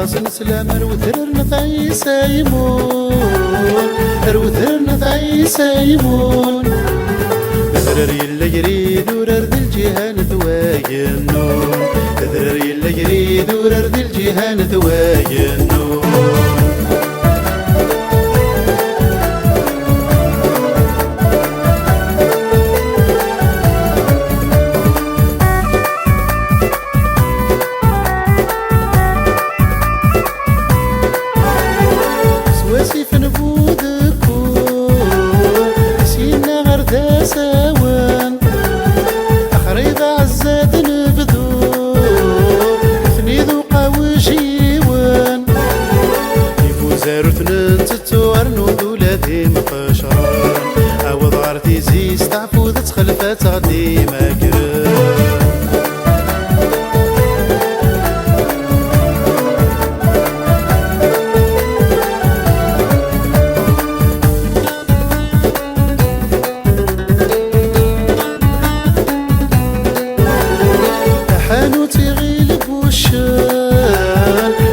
وراس نسلم روثرنا ثايسا يمون روثرنا ثايسا يمون ذرر يلا يريد ورر ذي الجهان ثواينون ذرر يلا يريد ورر ذي الجهان ثواينون سوان أخريض عزات نبذو ثنيذو قاوشيوان يفوزارو ثنين تتوارنو ذولادي مقشران أوض عرتي زيز تعفو ذات خلفات غدي ماكران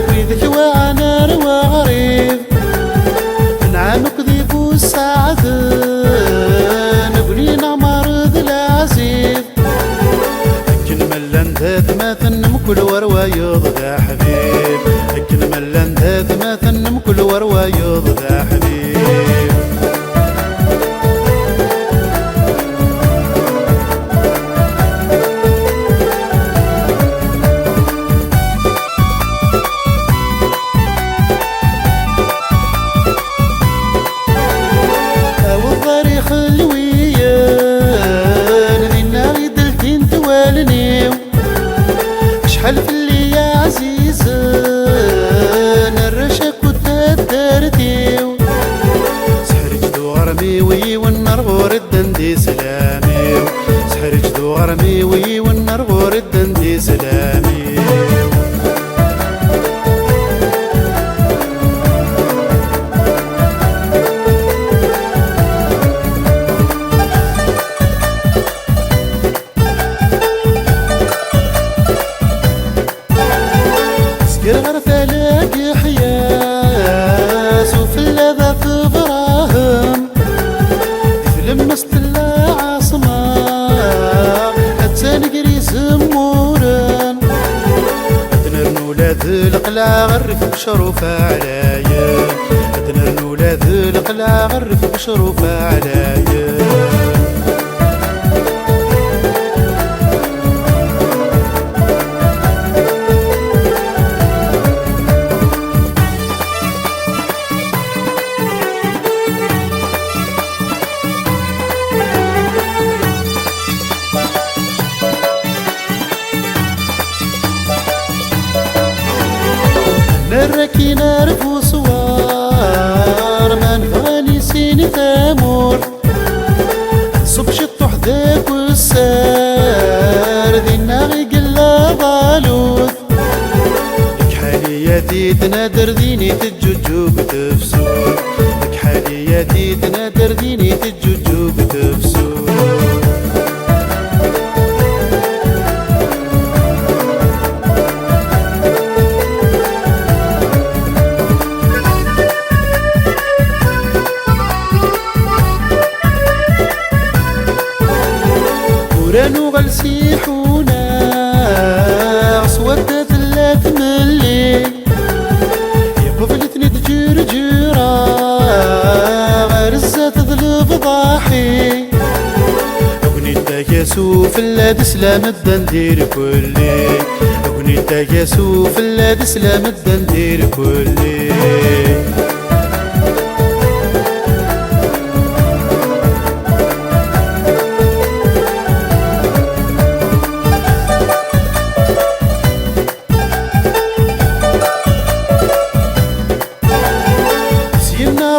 ويذك وعنار وغريب نعانك ذيب السعدان بنينا مرض العزيز أكن ملان ذات ما ثنم كل وروايض ذا حبيب أكن ملان ذات ما ثنم كل وروايض ذا حبيب شحال في اللي يا عزيزان الرشاك وتدرديو سحر جدو غرميوي والنار غور الدندي سلاميو سحر جدو غرميوي والنار غور الدندي سلاميو غير ثلاق حياس وفي اللذا تبراهم يفلم مستلا عاصمة حتى نقري زموران أتنر نولاد القلع غرف بشروف علايا أتنر نولاد القلع غرف بشروف علايا نركي نرفو صوار منفاني سيني ثامور صب شطح ذاك والسار ذي الناغي قلا ضالوث لك حالياتي تنادر ديني تجوجوب تفسور لك حالياتي تنادر ديني تجوجوب تفسور ورانو غلسيحونا عصوات ثلاث ملي يقبلتني تجرجرا غرزة تظلف ضاحي أغنيتك يسوف اللاد سلام الدندير كلي أغنيتك يسوف اللاد سلام الدندير كلي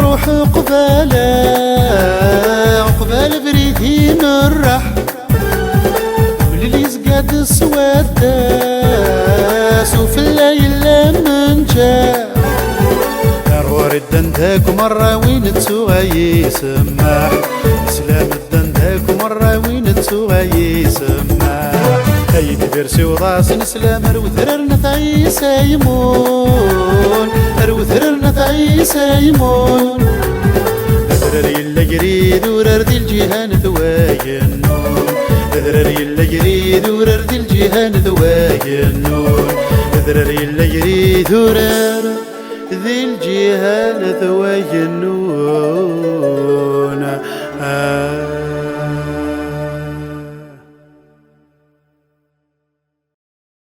روح قبال بريدي مرح واللي يزقاد السواداس وفي الليل لمن جاء أروار الدنداك مرة وين تسوغي يسمح إسلام الدنداك مرة وين تسوغي يسمح هيدي برسي وراس نسلام أروثررنا تعيس يمون أروثررنا تعيس يمون أذرري اللي يريد ورردي الجهان ذواي النون أذرري اللي يريد وردي الجهان ذواي النون أذرري اللي يريد ذي الجهان ذواي النون